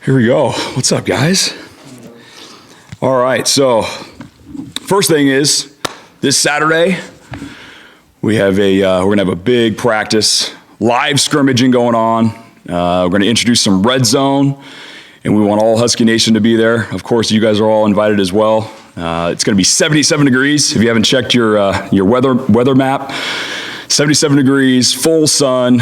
Here we go. What's up, guys? All right, so first thing is this Saturday we have we're gonna have a big practice, live scrimmaging going on. We're gonna introduce some red zone, and we want all Husky Nation to be there. Of course, you guys are all invited as well. It's gonna be 77 degrees. If you haven't checked your weather map, 77 degrees, full sun.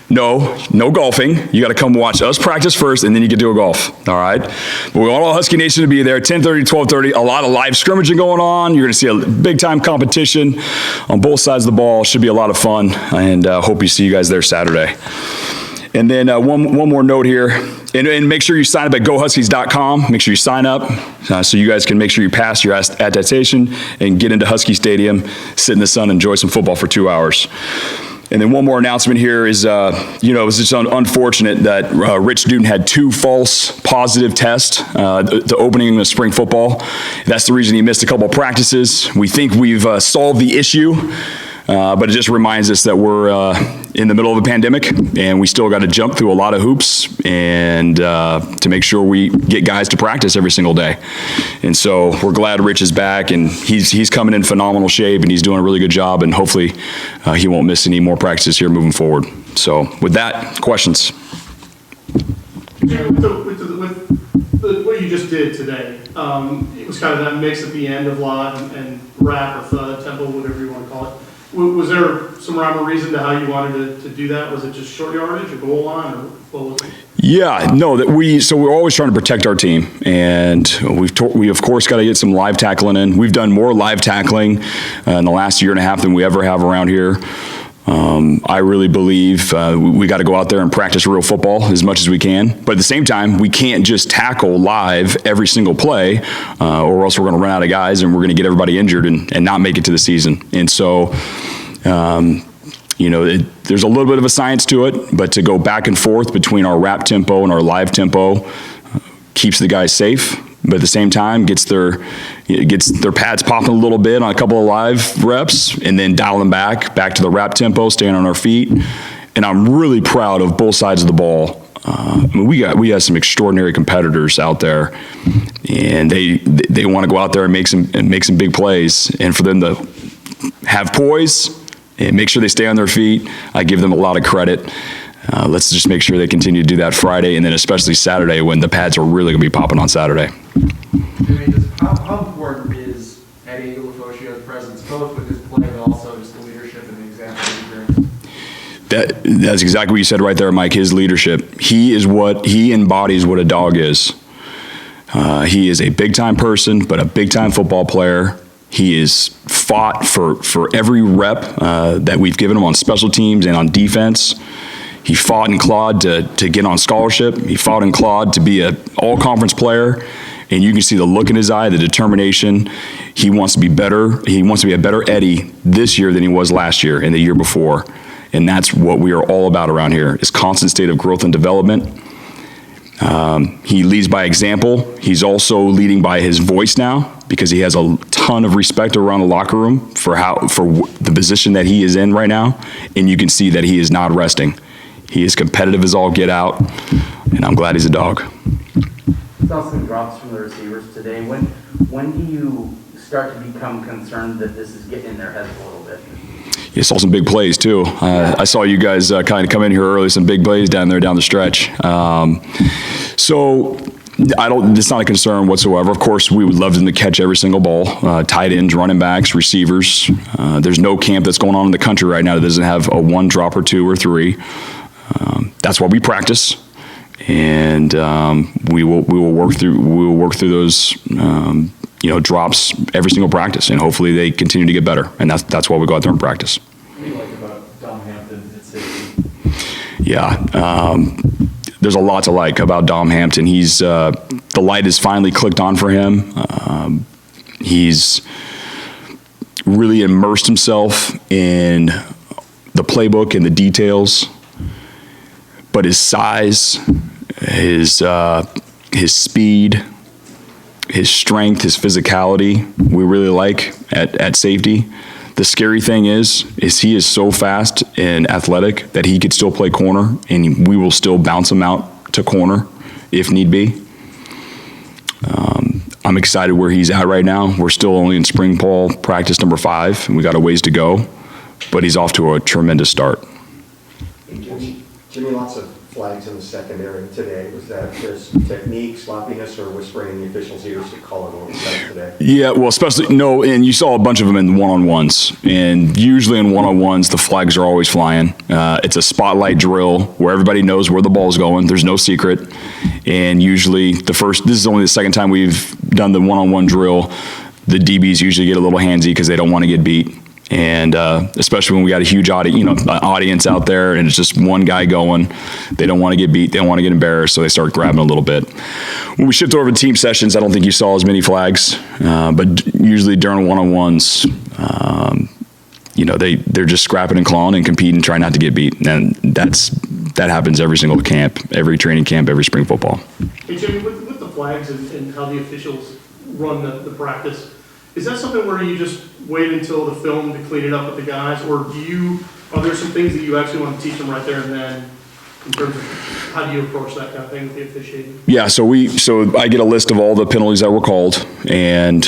No golfing. You got to come watch us practice first, and then you can do a golf. All right. But we want all Husky Nation to be there. 10:30 to 12:30. A lot of live scrimmaging going on. You're going to see a big time competition on both sides of the ball. Should be a lot of fun, and hope you see you guys there Saturday. And then one more note here, and make sure you sign up at GoHuskies.com. Make sure you sign up so you guys can make sure you pass your attestation and get into Husky Stadium, sit in the sun, enjoy some football for 2 hours. And then one more announcement here is, it was just unfortunate that Rich Duden had 2 false positive tests the opening of spring football. That's the reason he missed a couple practices. We think we've solved the issue, but it just reminds us that we're in the middle of a pandemic, and we still got to jump through a lot of hoops and to make sure we get guys to practice every single day. And so we're glad Rich is back, and he's coming in phenomenal shape, and he's doing a really good job, and hopefully he won't miss any more practices here moving forward. So with that, questions? Yeah, with what you just did today, it was kind of that mix at the end of lot and rap or thud, tempo, whatever you want to call it. Was there some rhyme or reason to how you wanted to do that? Was it just short yardage or goal line, or what was it? Yeah, no, we're always trying to protect our team, and we of course got to get some live tackling in. We've done more live tackling in the last year and a half than we ever have around here. I really believe we got to go out there and practice real football as much as we can. But at the same time, we can't just tackle live every single play, or else we're going to run out of guys and we're going to get everybody injured and not make it to the season. And so, there's a little bit of a science to it, but to go back and forth between our rap tempo and our live tempo keeps the guys safe. But at the same time, gets their pads popping a little bit on a couple of live reps, and then dial them back to the rap tempo, staying on our feet. And I'm really proud of both sides of the ball. We have some extraordinary competitors out there, and they want to go out there and make some big plays. And for them to have poise and make sure they stay on their feet, I give them a lot of credit. Let's just make sure they continue to do that Friday, and then especially Saturday when the pads are really going to be popping on Saturday. How important is Eddie Ufoscio's presence, both with his play but also just the leadership and the example he's bringing? That's exactly what you said right there, Mike. His leadership. He embodies what a dog is. He is a big-time person, but a big-time football player. He is fought for every rep that we've given him on special teams and on defense. He fought and clawed to get on scholarship. He fought and clawed to be an all-conference player. And you can see the look in his eye, the determination. He wants to be better. He wants to be a better Eddie this year than he was last year and the year before. And that's what we are all about around here, is constant state of growth and development. He leads by example. He's also leading by his voice now, because he has a ton of respect around the locker room for the position that he is in right now. And you can see that he is not resting. He is competitive as all get out, and I'm glad he's a dog. Saw some drops from the receivers today. When do you start to become concerned that this is getting in their heads a little bit? You saw some big plays too. I saw you guys kind of come in here early, some big plays down the stretch. So it's not a concern whatsoever. Of course, we would love them to catch every single ball. Tight ends, running backs, receivers. There's no camp that's going on in the country right now that doesn't have a 1 drop or 2 or 3. That's why we practice. And we will work through those drops every single practice, and hopefully they continue to get better. And that's why we go out there and practice. What do you like about Dom Hampton at safety? Yeah, there's a lot to like about Dom Hampton. He's the light has finally clicked on for him. He's really immersed himself in the playbook and the details. But his size, his speed, his strength, his physicality, we really like at safety. The scary thing is he is so fast and athletic that he could still play corner, and we will still bounce him out to corner if need be. I'm excited where he's at right now. We're still only in spring ball practice number 5, and we got a ways to go, but he's off to a tremendous start. Jimmy, lots of flags in the secondary today. Was that just technique, sloppiness, or whispering in the officials' ears to call it over today? Yeah, well, especially, no, and you saw a bunch of them in one-on-ones. And usually in one-on-ones, the flags are always flying. It's a spotlight drill where everybody knows where the ball's going. There's no secret. And usually this is only the second time we've done the one-on-one drill. The DBs usually get a little handsy because they don't want to get beat. And especially when we got a huge audience out there, and it's just one guy going, they don't want to get beat, they don't want to get embarrassed, so they start grabbing a little bit. When we shift over to team sessions, I don't think you saw as many flags, but usually during one-on-ones, they're just scrapping and clawing and competing, trying not to get beat, and that happens every single camp, every training camp, every spring football. Hey, Jimmy, with the flags and how the officials run the practice, is that something where you just wait until the film to clean it up with the guys, or are there some things that you actually want to teach them right there and then in terms of how do you approach that kind of thing with the officiating? Yeah, so I get a list of all the penalties that were called, and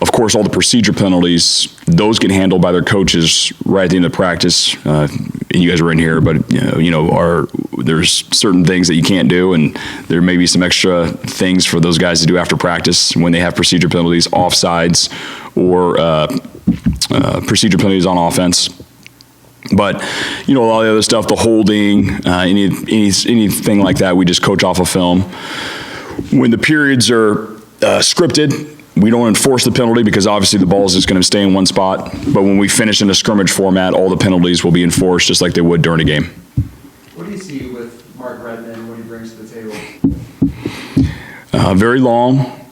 of course all the procedure penalties, those get handled by their coaches right at the end of practice. And you guys are in here, but there's certain things that you can't do, and there may be some extra things for those guys to do after practice when they have procedure penalties, offsides, or procedure penalties on offense. But a lot of the other stuff, the holding, anything like that, we just coach off of film. When the periods are scripted, we don't enforce the penalty because obviously the ball is just going to stay in one spot. But when we finish in a scrimmage format, all the penalties will be enforced just like they would during a game. What do you see with Mark Redmond, what he brings to the table? Very long,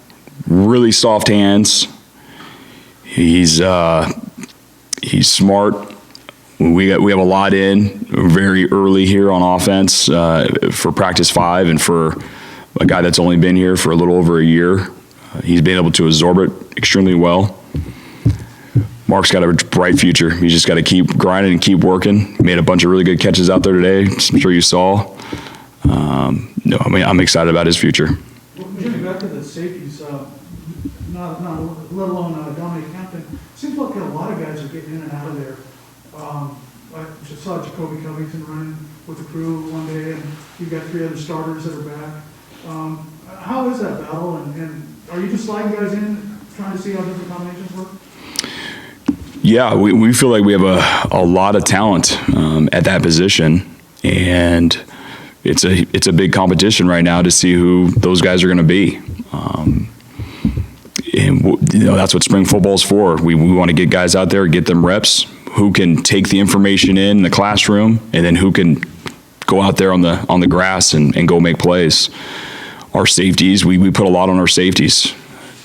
really soft hands. He's smart. We have a lot in very early here on offense for practice 5, and for a guy that's only been here for a little over a year. He's been able to absorb it extremely well. Mark's got a bright future. He's just got to keep grinding and keep working. Made a bunch of really good catches out there today. I'm sure you saw. I'm excited about his future. Well, Jimmy, back to the safeties, not let alone Dominic Hampton. Seems like a lot of guys are getting in and out of there. I just saw Jacoby Covington running with the crew one day, and you've got 3 other starters that are back. How is that battle, and are you just sliding guys in, trying to see how different combinations work? Yeah, we feel like we have a lot of talent at that position, and it's a big competition right now to see who those guys are going to be. And that's what spring football is for. We want to get guys out there, get them reps, who can take the information in the classroom, and then who can go out there on the grass and go make plays. Our safeties, we put a lot on our safeties.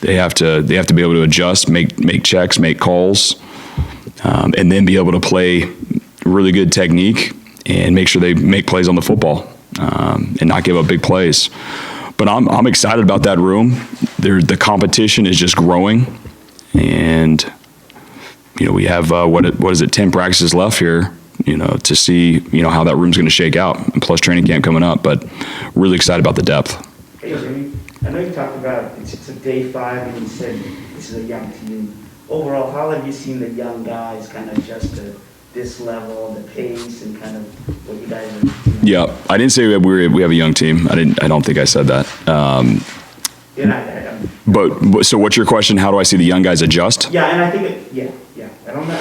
They have to be able to adjust, make checks, make calls, and then be able to play really good technique and make sure they make plays on the football and not give up big plays. But I'm excited about that room. The competition is just growing, and we have what is it, 10 practices left here. To see how that room's going to shake out, and plus training camp coming up. But really excited about the depth. Hey, Jimmy, I know you talked about it's a day 5, and you said this is a young team. Overall, how have you seen the young guys kind of adjust to this level, the pace, and kind of what you guys are doing? Yeah, I didn't say we have a young team. I don't think I said that. But so what's your question? How do I see the young guys adjust? Yeah, and I think I don't know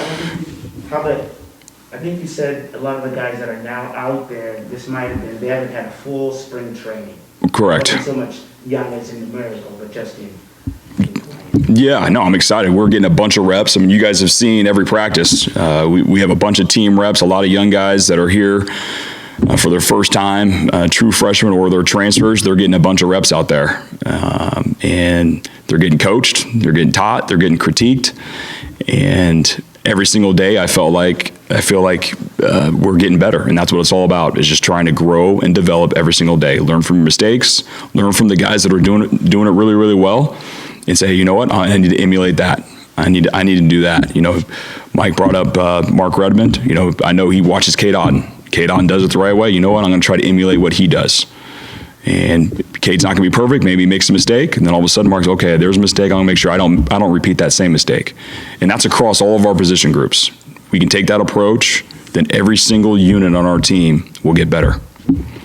I think you said a lot of the guys that are now out there, this might have been, they haven't had a full spring training. Correct. Not so much young as in numerical, but just in Yeah, no, I'm excited. We're getting a bunch of reps. I mean, you guys have seen every practice. We have a bunch of team reps, a lot of young guys that are here for their first time, true freshmen or their transfers. They're getting a bunch of reps out there. And they're getting coached, they're getting taught, they're getting critiqued. And every single day I feel like we're getting better, and that's what it's all about, is just trying to grow and develop every single day. Learn from your mistakes, learn from the guys that are doing it really, really well, and say, you know what, I need to emulate that. I need to do that. Mike brought up Mark Redmond. I know he watches K-Dot. K-Dot does it the right way. You know what, I'm going to try to emulate what he does. And Cade's not going to be perfect. Maybe he makes a mistake, and then all of a sudden Mark's, okay, there's a mistake. I'm going to make sure I don't repeat that same mistake. And that's across all of our position groups. We can take that approach, then every single unit on our team will get better.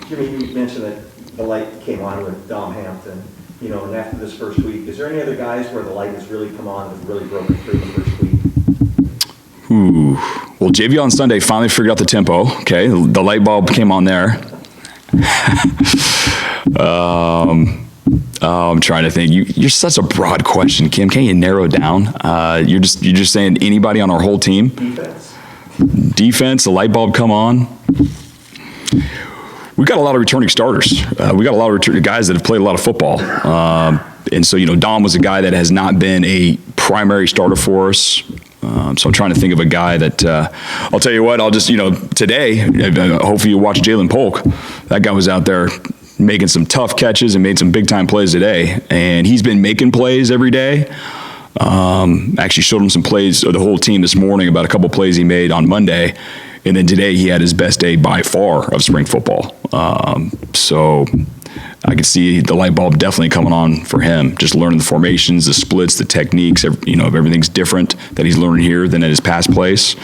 Jimmy, you mentioned that the light came on with Dom Hampton, you know, and after this first week, is there any other guys where the light has really come on and really broken through the first week? Ooh. Well, JV on Sunday finally figured out the tempo. Okay, the light bulb came on there. I'm trying to think. You're such a broad question, Kim. Can't you narrow it down? You're just saying anybody on our whole team? Defense, the light bulb come on. We got a lot of returning starters. We got a lot of guys that have played a lot of football. And so, you know, Dom was a guy that has not been a primary starter for us. So I'm trying to think of a guy that, I'll tell you what, I'll just, you know, today, hopefully you watch Jalen Polk. That guy was out there making some tough catches and made some big time plays today. And he's been making plays every day. Actually showed him some plays, or the whole team this morning, about a couple plays he made on Monday. And then today he had his best day by far of spring football. So I could see the light bulb definitely coming on for him, just learning the formations, the splits, the techniques, you know, everything's different that he's learning here than at his past place.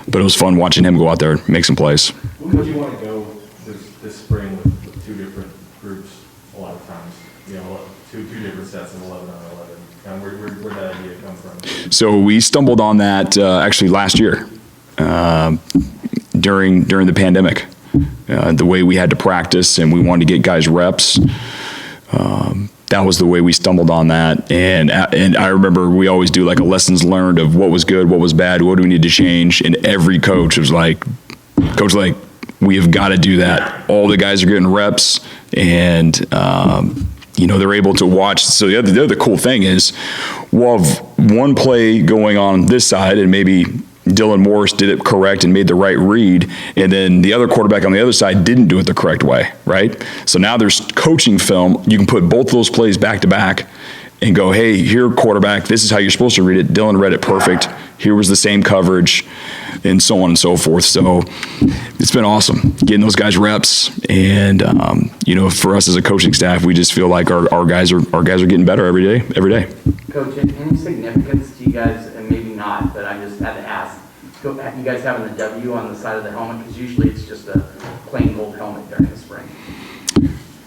But it was fun watching him go out there and make some plays. Would you want to go this spring with two different groups a lot of times? You know, two different sets of 11 on 11. And where'd that idea come from? So we stumbled on that actually last year during the pandemic. The way we had to practice and we wanted to get guys reps, that was the way we stumbled on that. And I remember we always do like a lessons learned of what was good, what was bad, what do we need to change. And every coach was like, we have got to do that. All the guys are getting reps, and you know, they're able to watch. So the other cool thing is, we'll have one play going on this side, and maybe Dylan Morris did it correct and made the right read, and then the other quarterback on the other side didn't do it the correct way, right? So now there's coaching film. You can put both those plays back to back and go, hey, here, quarterback, this is how you're supposed to read it. Dylan read it perfect. Here was the same coverage, and so on and so forth. So it's been awesome getting those guys reps, and you know, for us as a coaching staff, we just feel like our guys are getting better every day. Coach, any significance to you guys, and maybe not, but I just had to ask, you guys having the W on the side of the helmet? Because usually it's just a plain gold helmet during the spring.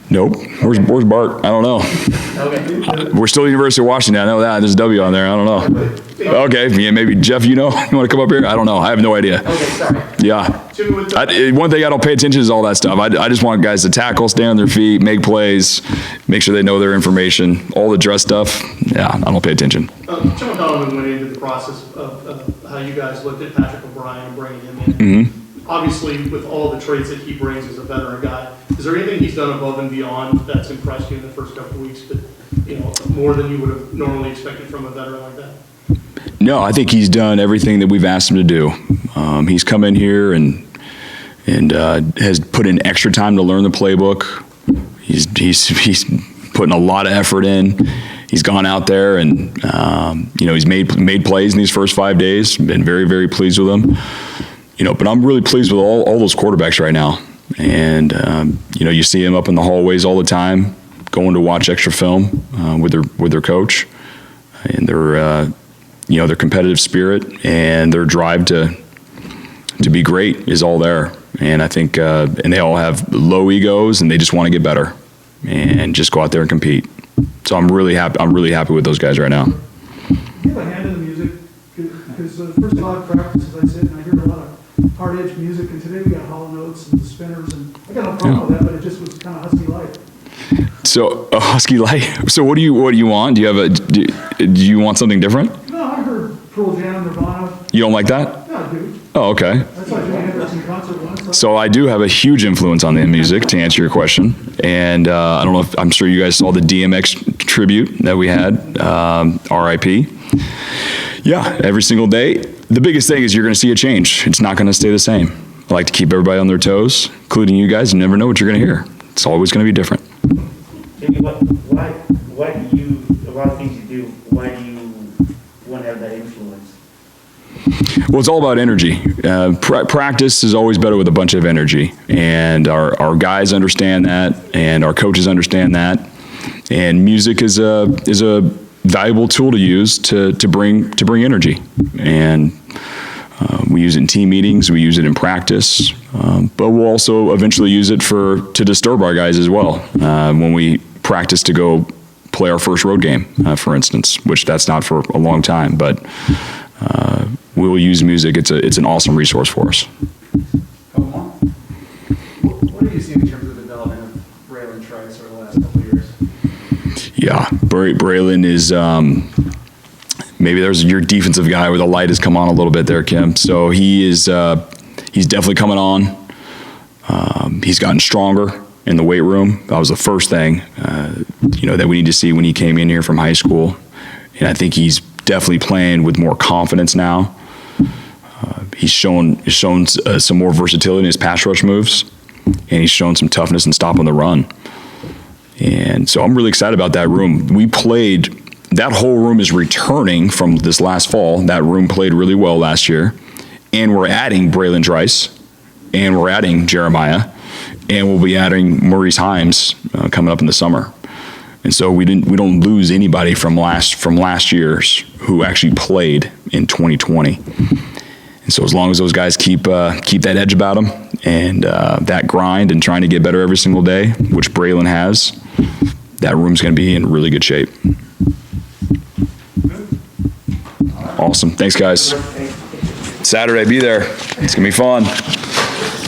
Nope. Where's Bart? I don't know. Okay. We're still University of Washington. I know that. There's a W on there. I don't know. Okay. Yeah, maybe Jeff, you know? You want to come up here? I don't know. I have no idea. Okay, sorry. Yeah. One thing I don't pay attention to is all that stuff. I just want guys to tackle, stay on their feet, make plays, make sure they know their information. All the dress stuff, yeah, I don't pay attention. John Donovan went into the process of how you guys looked at Patrick O'Brien and bringing him in. Obviously, with all the traits that he brings as a veteran guy, is there anything he's done above and beyond that's impressed you in the first couple of weeks, but, you know, more than you would have normally expected from a veteran like that? No, I think he's done everything that we've asked him to do. He's come in here and has put in extra time to learn the playbook. He's putting a lot of effort in. He's gone out there and you know, he's made plays in these first 5 days. Been very, very pleased with him. You know, but I'm really pleased with all those quarterbacks right now. And you know, you see him up in the hallways all the time, going to watch extra film with their coach, and their you know, their competitive spirit and their drive to be great is all there. And I think and they all have low egos, and they just want to get better and just go out there and compete. So I'm really happy with those guys right now. Do you have a hand in the music? Because first of all, I practice, as I said, and I hear a lot of hard edge music, and today we got hollow notes and spinners, and I got no problem with that, but it just was kind of husky light. So a husky light. So what do you want? Do you want something different? No, I heard Pearl Jam, Nirvana. You don't like that? Yeah, I do. Oh, okay. That's why Jimi Hendrix in concert once. So I do have a huge influence on the music, to answer your question. And I don't know if, I'm sure you guys saw the DMX tribute that we had, RIP. Yeah, every single day. The biggest thing is you're going to see a change. It's not going to stay the same. I like to keep everybody on their toes, including you guys. You never know what you're going to hear. It's always going to be different. Maybe why do you, a lot of things you do, why do you want to have that influence? Well, it's all about energy. Practice is always better with a bunch of energy, and our guys understand that, and our coaches understand that. And music is a valuable tool to use to bring energy. And we use it in team meetings, we use it in practice, but we'll also eventually use it to disturb our guys as well when we practice to go play our first road game, for instance, which that's not for a long time, but we will use music. It's an awesome resource for us. Come on. What have you seen in terms of the development of Braylon Trice over the last couple of years? Yeah, Braylon is maybe there's your defensive guy where the light has come on a little bit there, Kim. So he's definitely coming on. He's gotten stronger in the weight room. That was the first thing that we need to see when he came in here from high school, and I think he's definitely playing with more confidence now. He's shown some more versatility in his pass rush moves, and he's shown some toughness in stopping the run. And so I'm really excited about that room. That whole room is returning from this last fall. That room played really well last year, and we're adding Braylon Trice, and we're adding Jeremiah, and we'll be adding Maurice Himes coming up in the summer. And so we don't lose anybody from last year's who actually played in 2020. And so as long as those guys keep that edge about them and that grind and trying to get better every single day, which Braylon has, that room's going to be in really good shape. Awesome. Thanks, guys. Saturday, be there. It's going to be fun.